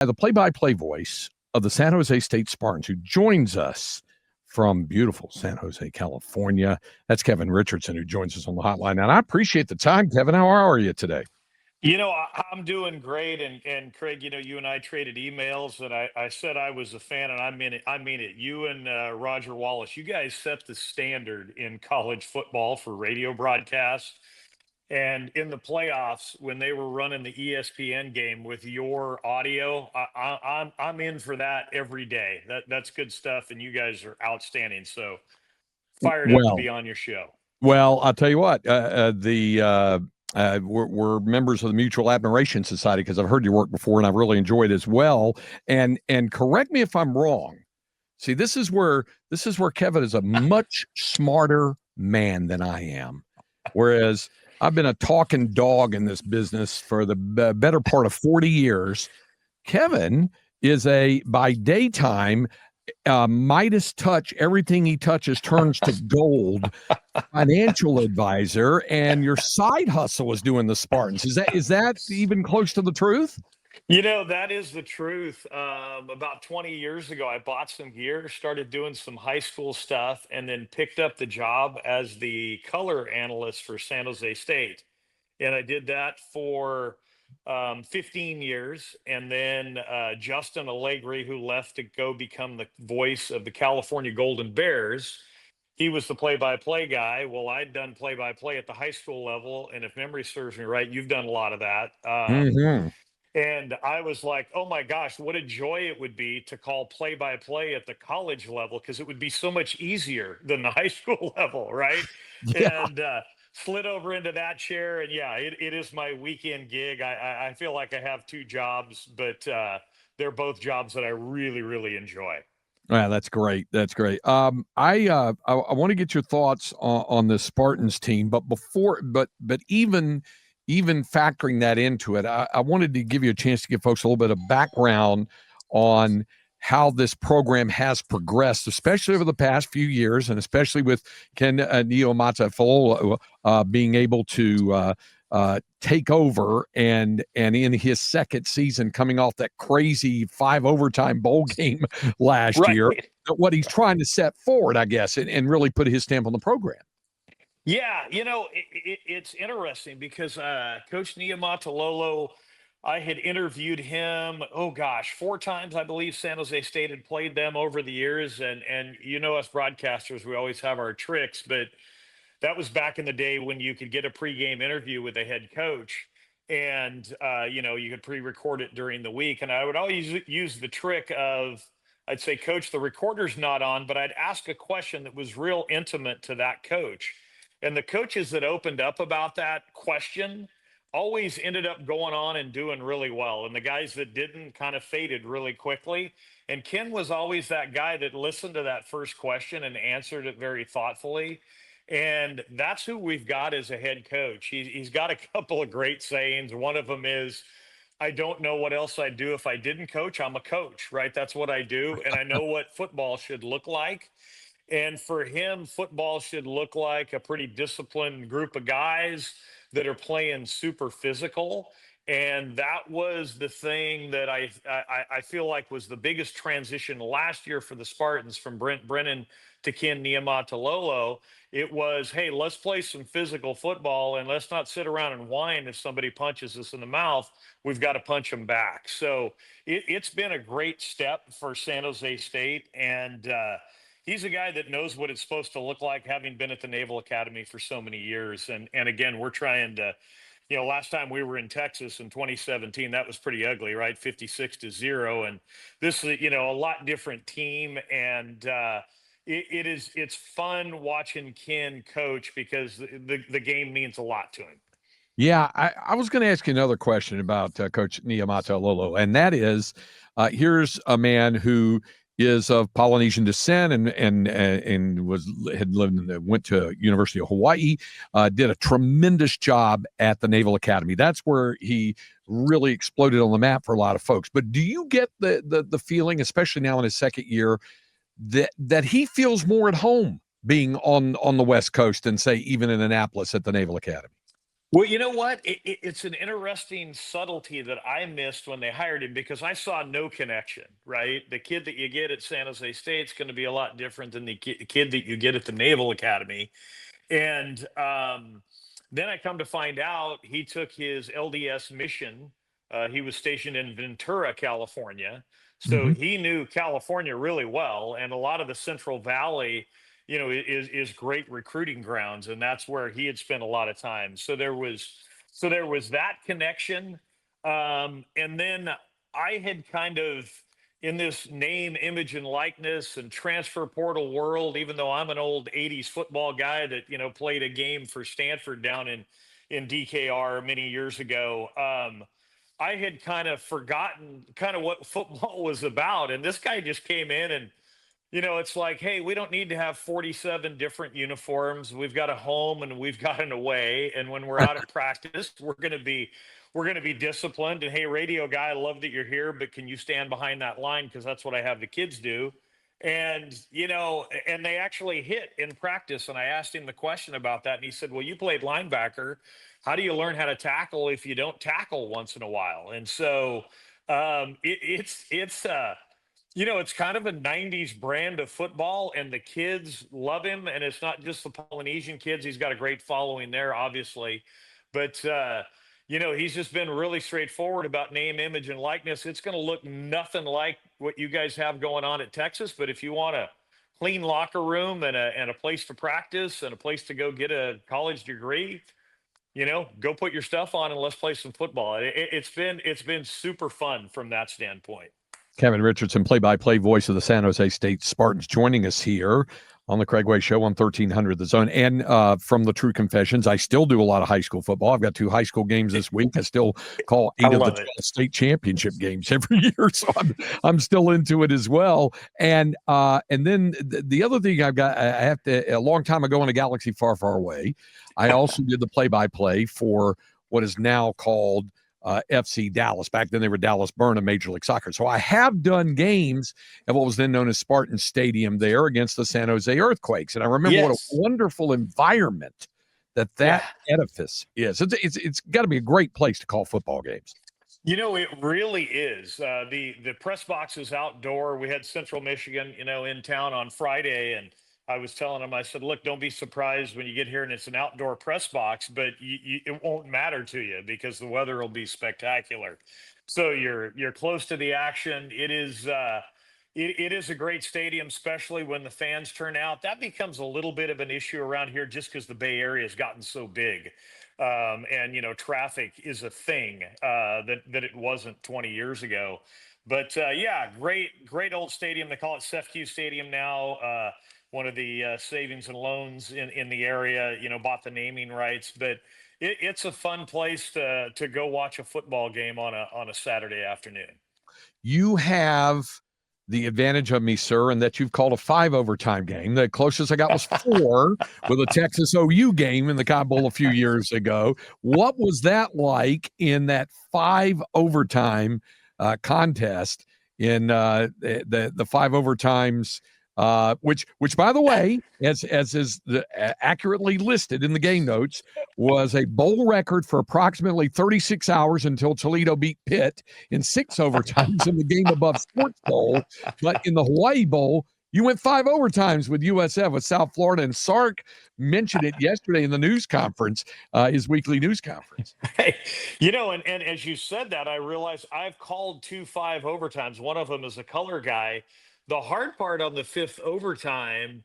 The play-by-play voice of the San Jose State Spartans, who joins us from beautiful San Jose, California. That's Kevin Richardson, who joins us on the hotline. And I appreciate the time, Kevin. How are you today? I'm doing great, and Craig, you and I traded emails, and I said I was a fan, and I mean it. I mean it. You and Roger Wallace, you guys set the standard in college football for radio broadcast, and in the playoffs when they were running the ESPN game with your audio, I'm in for that every day. That's good stuff, and you guys are outstanding. So fired up to Well, be on your show. well, I'll tell you what. We're members of the Mutual Admiration Society because I've heard your work before and I've really enjoyed it as well. And correct me if I'm wrong. See, this is where Kevin is a much smarter man than I am. Whereas I've been a talking dog in this business for the better part of 40 years. Kevin is by daytime, Midas touch, everything he touches turns to gold financial advisor, and your side hustle is doing the Spartans. Is that even close to the truth? That is the truth. About 20 years ago, I bought some gear, started doing some high school stuff, and then picked up the job as the color analyst for San Jose State. And I did that for 15 years. And then Justin Allegri, who left to go become the voice of the California Golden Bears, he was the play-by-play guy. Well, I'd done play-by-play at the high school level. And if memory serves me right, you've done a lot of that. And I was like, oh my gosh, what a joy it would be to call play by play at the college level, because it would be so much easier than the high school level, right? Yeah. And slid over into that chair. And yeah, it is my weekend gig. I feel like I have two jobs, but they're both jobs that I really, really enjoy. Yeah, that's great. That's great. I want to get your thoughts on the Spartans team, but even factoring that into it, I wanted to give you a chance to give folks a little bit of background on how this program has progressed, especially over the past few years, and especially with Ken Niumatalolo being able to take over and in his second season, coming off that crazy 5 overtime bowl game last year, Right. what he's trying to set forward, I guess, and really put his stamp on the program. Yeah, it's interesting because Coach Niumatalolo, I had interviewed him, oh gosh, 4 times, I believe San Jose State had played them over the years. And us broadcasters, we always have our tricks, but that was back in the day when you could get a pregame interview with the head coach. And, you could pre-record it during the week. And I would always use the trick of, I'd say, Coach, the recorder's not on, but I'd ask a question that was real intimate to that coach. And the coaches that opened up about that question always ended up going on and doing really well. And the guys that didn't kind of faded really quickly. And Ken was always that guy that listened to that first question and answered it very thoughtfully. And that's who we've got as a head coach. He's got a couple of great sayings. One of them is, I don't know what else I'd do if I didn't coach. I'm a coach, right? That's what I do. And I know what football should look like. And for him, football should look like a pretty disciplined group of guys that are playing super physical. And that was the thing that I feel like was the biggest transition last year for the Spartans from Brent Brennan to Ken Niumatalolo. It was, hey, let's play some physical football and let's not sit around and whine if somebody punches us in the mouth. We've got to punch them back. So it's been a great step for San Jose State. And he's a guy that knows what it's supposed to look like, having been at the Naval Academy for so many years. And again, we're trying to, last time we were in Texas in 2017, that was pretty ugly, right? 56-0. And this is, a lot different team. And it's fun watching Ken coach because the game means a lot to him. Yeah, I was going to ask you another question about Coach Niumatalolo, and that is, here's a man who is of Polynesian descent and went to University of Hawaii, did a tremendous job at the Naval Academy. That's where he really exploded on the map for a lot of folks. But do you get the feeling, especially now in his second year, that he feels more at home being on the West Coast than, say, even in Annapolis at the Naval Academy? Well, you know what? It's an interesting subtlety that I missed when they hired him because I saw no connection, right? The kid that you get at San Jose State's going to be a lot different than the kid that you get at the Naval Academy. And then I come to find out he took his LDS mission. He was stationed in Ventura, California. So Mhm. he knew California really well. And a lot of the Central Valley, is great recruiting grounds. And that's where he had spent a lot of time. So there was that connection. And then I had kind of in this name, image, and likeness and transfer portal world, even though I'm an old 80s football guy that, played a game for Stanford down in DKR many years ago, I had kind of forgotten kind of what football was about. And this guy just came in and it's like, hey, we don't need to have 47 different uniforms. We've got a home and we've got an away. And when we're out at practice, we're gonna be disciplined. And hey, radio guy, I love that you're here, but can you stand behind that line? Because that's what I have the kids do. And and they actually hit in practice. And I asked him the question about that, and he said, well, you played linebacker. How do you learn how to tackle if you don't tackle once in a while? And so it's kind of a 90s brand of football, and the kids love him. And it's not just the Polynesian kids. He's got a great following there, obviously. But, he's just been really straightforward about name, image, and likeness. It's going to look nothing like what you guys have going on at Texas. But if you want a clean locker room and a place to practice and a place to go get a college degree, go put your stuff on and let's play some football. It's been super fun from that standpoint. Kevin Richardson, play-by-play voice of the San Jose State Spartans, joining us here on the Craig Way Show on 1300 The Zone. And from the True Confessions, I still do a lot of high school football. I've got 2 high school games this week. I still call I 8 of the love 12 it. state championship games every year, so I'm still into it as well. And then the other thing I've got, I have to, a long time ago in a galaxy far, far away, I also did the play-by-play for what is now called FC Dallas. Back then, they were Dallas Burn in Major League Soccer. So I have done games at what was then known as Spartans Stadium there against the San Jose Earthquakes. And I remember what a Yes. wonderful environment Yeah. that edifice is. It's got to be a great place to call football games. It really is. The press box is outdoor. We had Central Michigan, in town on Friday, and I was telling them, I said, look, don't be surprised when you get here and it's an outdoor press box, but it won't matter to you because the weather will be spectacular. So you're close to the action. It is a great stadium, especially when the fans turn out. That becomes a little bit of an issue around here just because the Bay Area has gotten so big. And traffic is a thing that it wasn't 20 years ago. But yeah, great old stadium. They call it SEFQ Stadium now. One of the savings and loans in the area, bought the naming rights. But it's a fun place to go watch a football game on a Saturday afternoon. You have the advantage of me, sir, and that you've called a 5 overtime game. The closest I got was 4 with a Texas OU game in the Cotton Bowl a few years ago. What was that like in that 5 overtime contest in the 5 overtimes? Which, by the way, as is accurately listed in the game notes, was a bowl record for approximately 36 hours until Toledo beat Pitt in 6 overtimes in the game above Sports Bowl. But in the Hawaii Bowl, you went 5 overtimes with USF with South Florida, and Sark mentioned it yesterday in the news conference, his weekly news conference. Hey, and as you said that, I realized I've called 2 5 overtimes. One of them is a color guy. The hard part on the fifth overtime,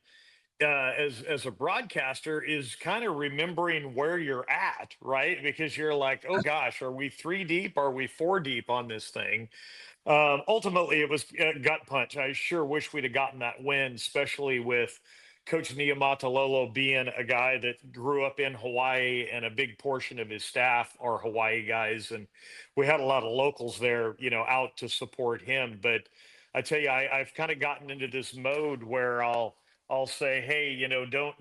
as a broadcaster, is kind of remembering where you're at, right? Because you're like, oh gosh, are we 3 deep? Are we 4 deep on this thing? Ultimately, it was a gut punch. I sure wish we'd have gotten that win, especially with Coach Niumatalolo being a guy that grew up in Hawaii, and a big portion of his staff are Hawaii guys, and we had a lot of locals there, out to support him. But I tell you, I've kind of gotten into this mode where I'll say, hey,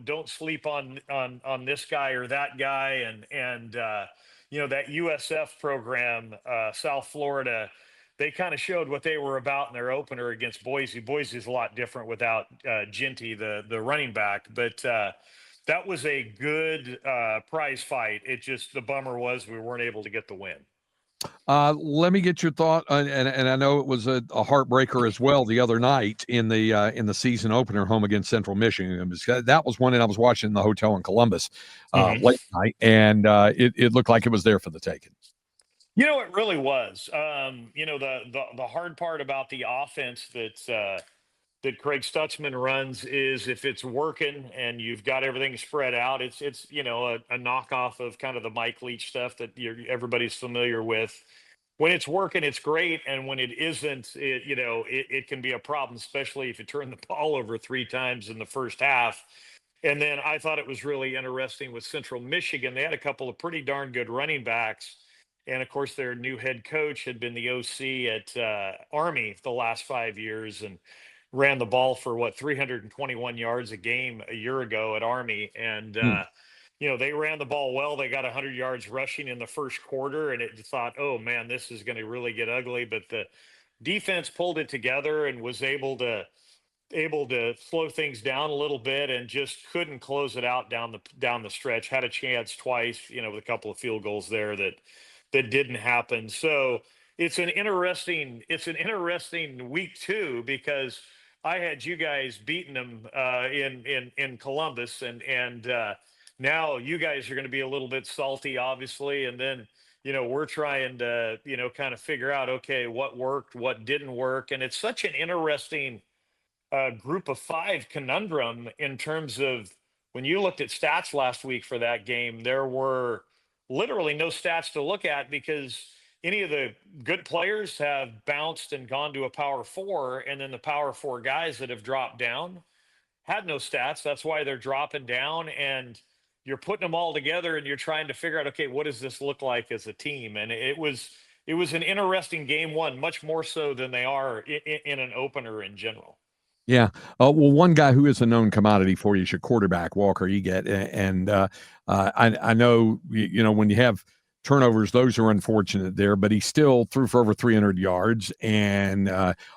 don't sleep on this guy or that guy, and that USF program, South Florida, they kind of showed what they were about in their opener against Boise. Boise is a lot different without Ginty, the running back. But that was a good prize fight. It just the bummer was we weren't able to get the win. Let me get your thought, and I know it was a heartbreaker as well the other night in the season opener home against Central Michigan. That was one that I was watching in the hotel in Columbus Hmm. late night, and it looked like it was there for the taking. It really was. The hard part about the offense that Craig Stutzman runs is if it's working and you've got everything spread out, it's a knockoff of kind of the Mike Leach stuff that everybody's familiar with. When it's working, it's great, and when it isn't, it can be a problem, especially if you turn the ball over 3 times in the first half. And then I thought it was really interesting with Central Michigan. They had a couple of pretty darn good running backs. And of course, their new head coach had been the OC at Army the last 5 years and ran the ball for 321 yards a game a year ago at Army. And, Hmm. they ran the ball well. They got 100 yards rushing in the first quarter, and it thought, oh man, this is going to really get ugly. But the defense pulled it together and was able to slow things down a little bit and just couldn't close it out down the stretch. Had a chance twice, with a couple of field goals there that didn't happen. So it's an interesting week too, because I had you guys beating them in Columbus, and now you guys are going to be a little bit salty, obviously, and then we're trying to kind of figure out, okay, what worked, what didn't work, and it's such an interesting group of five conundrum in terms of when you looked at stats last week for that game, there were literally no stats to look at because any of the good players have bounced and gone to a power four, and then the power four guys that have dropped down had no stats. That's why they're dropping down, and you're putting them all together and you're trying to figure out, okay, what does this look like as a team? And it was an interesting game one, much more so than they are in an opener in general. Yeah. Well, one guy who is a known commodity for you is your quarterback, Walker Eget. And I know, when you have turnovers, those are unfortunate there, but he still threw for over 300 yards and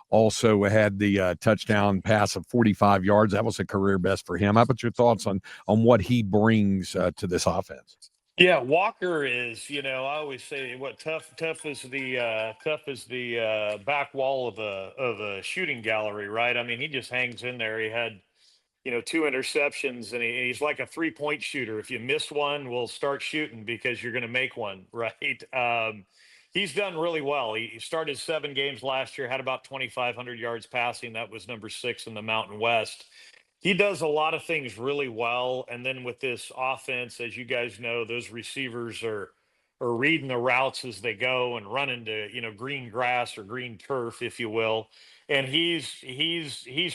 also had the touchdown pass of 45 yards. That was a career best for him. How about your thoughts on what he brings to this offense? Yeah, Walker is, I always say what tough is the back wall of a shooting gallery, right? I mean, he just hangs in there. He had, 2 interceptions, and he's like a 3-point shooter. If you miss one, we'll start shooting because you're going to make one, right? He's done really well. He started 7 games last year, had about 2,500 yards passing. That was number 6 in the Mountain West. He does a lot of things really well, and then with this offense, as you guys know, those receivers are reading the routes as they go and running to green grass or green turf, if you will. And he's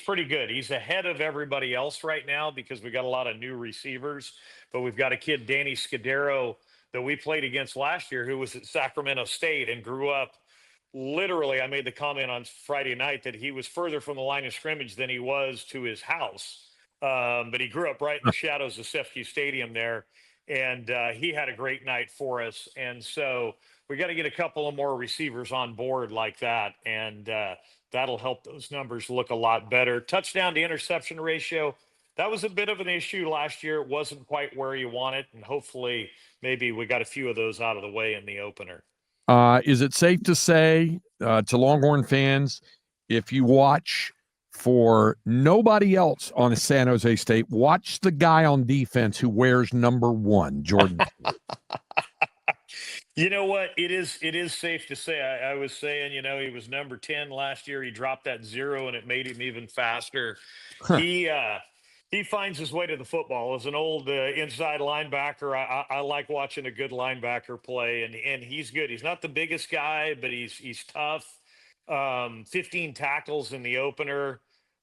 pretty good. He's ahead of everybody else right now because we got a lot of new receivers, but we've got a kid, Danny Scudero, that we played against last year, who was at Sacramento State and grew up. Literally, I made the comment on Friday night that he was further from the line of scrimmage than he was to his house. But he grew up right in the shadows of Sefke Stadium there, and he had a great night for us. And so we got to get a couple of more receivers on board like that, and that'll help those numbers look a lot better. Touchdown to interception ratio, that was a bit of an issue last year. It wasn't quite where you want it, and hopefully maybe we got a few of those out of the way in the opener. Is it safe to say to Longhorn fans, if you watch for nobody else on San Jose State, watch the guy on defense who wears number 1, Jordan Stewart. You know what? It is safe to say. I was saying, he was number 10 last year. He dropped that 0 and it made him even faster. He finds his way to the football as an old inside linebacker. I like watching a good linebacker play, and he's good. He's not the biggest guy, but he's tough. 15 tackles in the opener.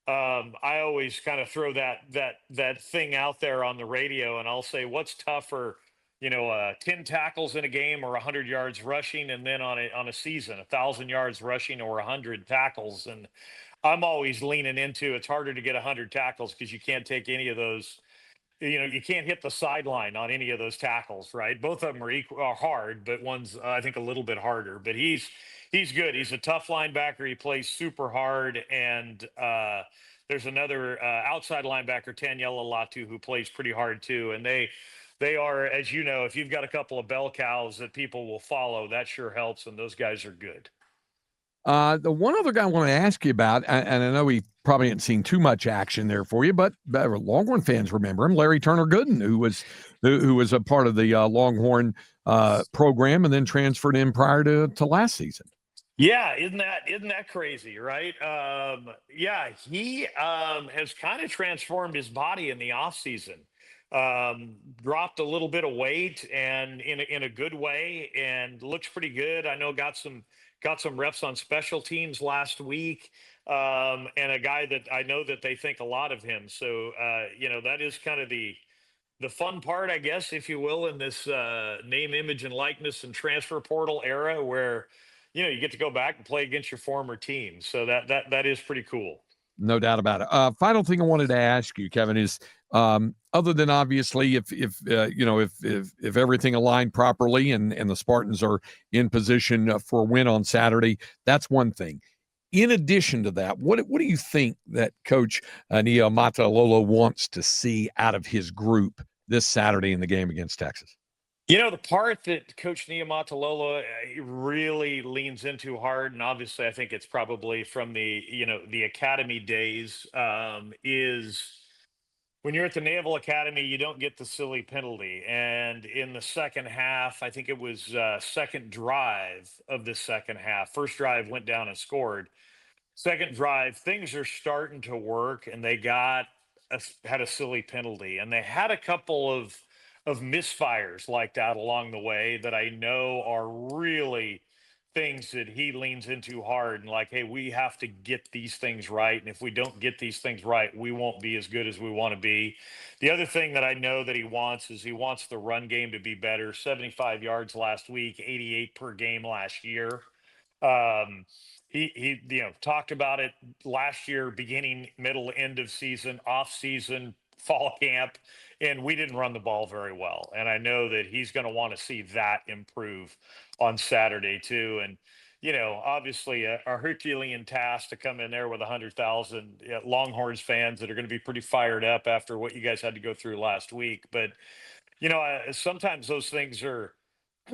I always kind of throw that thing out there on the radio, and I'll say, what's tougher, 10 tackles in a game or 100 yards rushing, and then on a season, 1,000 yards rushing or 100 tackles. And I'm always leaning into it's harder to get 100 tackles because you can't take any of those. You can't hit the sideline on any of those tackles, right? Both of them are hard, but one's I think a little bit harder. But He's good. He's a tough linebacker. He plays super hard. And there's another outside linebacker, Tanyella Latu, who plays pretty hard too. And they are, as you know, if you've got a couple of bell cows that people will follow, that sure helps. And those guys are good. The one other guy I want to ask you about, and I know we probably haven't seen too much action there for you, but Longhorn fans remember him, Larry Turner Gooden, who was a part of the Longhorn program and then transferred in prior to last season. Yeah, isn't that crazy, right? Yeah, he has kind of transformed his body in the off season. Dropped a little bit of weight and in a good way, and looks pretty good. I know got some reps on special teams last week, and a guy that I know that they think a lot of him. So that is kind of the fun part, I guess, if you will, in this name, image, and likeness and transfer portal era where you get to go back and play against your former team. So that is pretty cool. No doubt about it. Final thing I wanted to ask you, Kevin, is other than obviously if everything aligned properly and the Spartans are in position for a win on Saturday, that's one thing. In addition to that, what do you think that Coach Niumatalolo wants to see out of his group this Saturday in the game against Texas? The part that Coach Niumatalolo really leans into hard, and obviously I think it's probably from the academy days, is when you're at the Naval Academy, you don't get the silly penalty. And in the second half, I think it was second drive of the second half. First drive went down and scored. Second drive, things are starting to work, and they had a silly penalty, and they had a couple of misfires like that along the way that I know are really things that he leans into hard, and like, hey, we have to get these things right, and if we don't get these things right, we won't be as good as we want to be. The other thing that I know that he wants is he wants the run game to be better. 75 yards last week, 88 per game last year. um, he talked about it last year, beginning, middle, end of season, off season, fall camp, and we didn't run the ball very well. And I know that he's going to want to see that improve on Saturday too. And obviously a Herculean task to come in there with 100,000 Longhorns fans that are going to be pretty fired up after what you guys had to go through last week. But sometimes those things are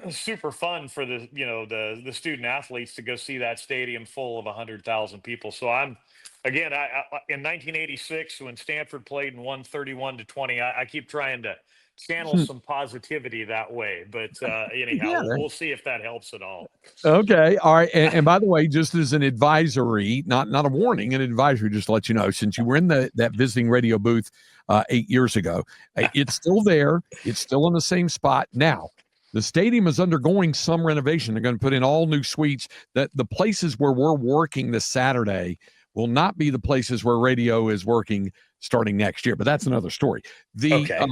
super fun for the student athletes to go see that stadium full of 100,000 people. So I'm again, I in 1986 when Stanford played and won 31-20, I keep trying to channel some positivity that way. But anyhow, Yeah. we'll see if that helps at all. Okay. All right. And by the way, just as an advisory, not a warning, an advisory, just to let you know, since you were in that visiting radio booth 8 years ago, it's still there. It's still in the same spot now. The stadium is undergoing some renovation. They're going to put in all new suites. That the places where we're working this Saturday will not be the places where radio is working starting next year. But that's another story. Okay.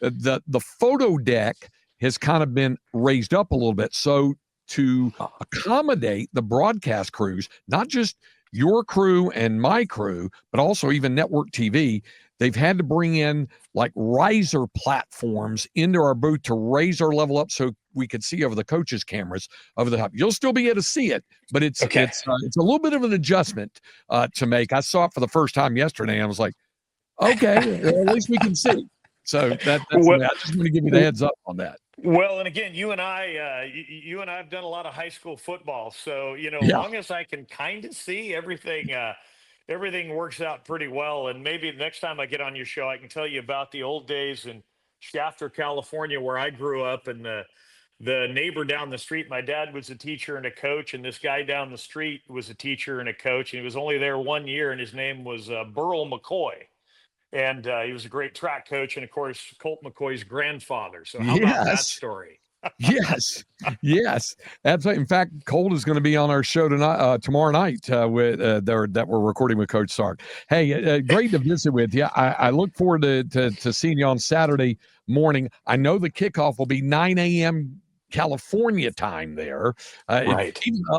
The photo deck has kind of been raised up a little bit. So to accommodate the broadcast crews, not just your crew and my crew, but also even network TV, they've had to bring in like riser platforms into our booth to raise our level up so we could see over the coaches' cameras over the top. You'll still be able to see it, but it's a little bit of an adjustment to make. I saw it for the first time yesterday, and I was like, okay, well, at least we can see. So that's I just want to give you the heads up on that. Well, and again, you and I have done a lot of high school football, so as long as I can kind of see everything, everything works out pretty well. And maybe next time I get on your show, I can tell you about the old days in Shafter, California, where I grew up, and the neighbor down the street. My dad was a teacher and a coach, and this guy down the street was a teacher and a coach, and he was only there 1 year, and his name was Burl McCoy. And he was a great track coach, and of course, Colt McCoy's grandfather. So how about that story? Yes. Absolutely. In fact, Colt is going to be on our show tonight, tomorrow night, with that we're recording with Coach Sark. Hey, great to visit with you. I look forward to seeing you on Saturday morning. I know the kickoff will be 9 a.m. California time there. Right.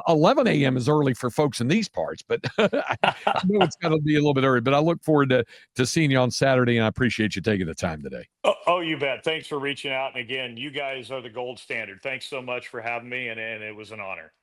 11 a.m. is early for folks in these parts, but I know it's got to be a little bit early. But I look forward to seeing you on Saturday, and I appreciate you taking the time today. Oh, you bet. Thanks for reaching out. And again, you guys are the gold standard. Thanks so much for having me, and it was an honor.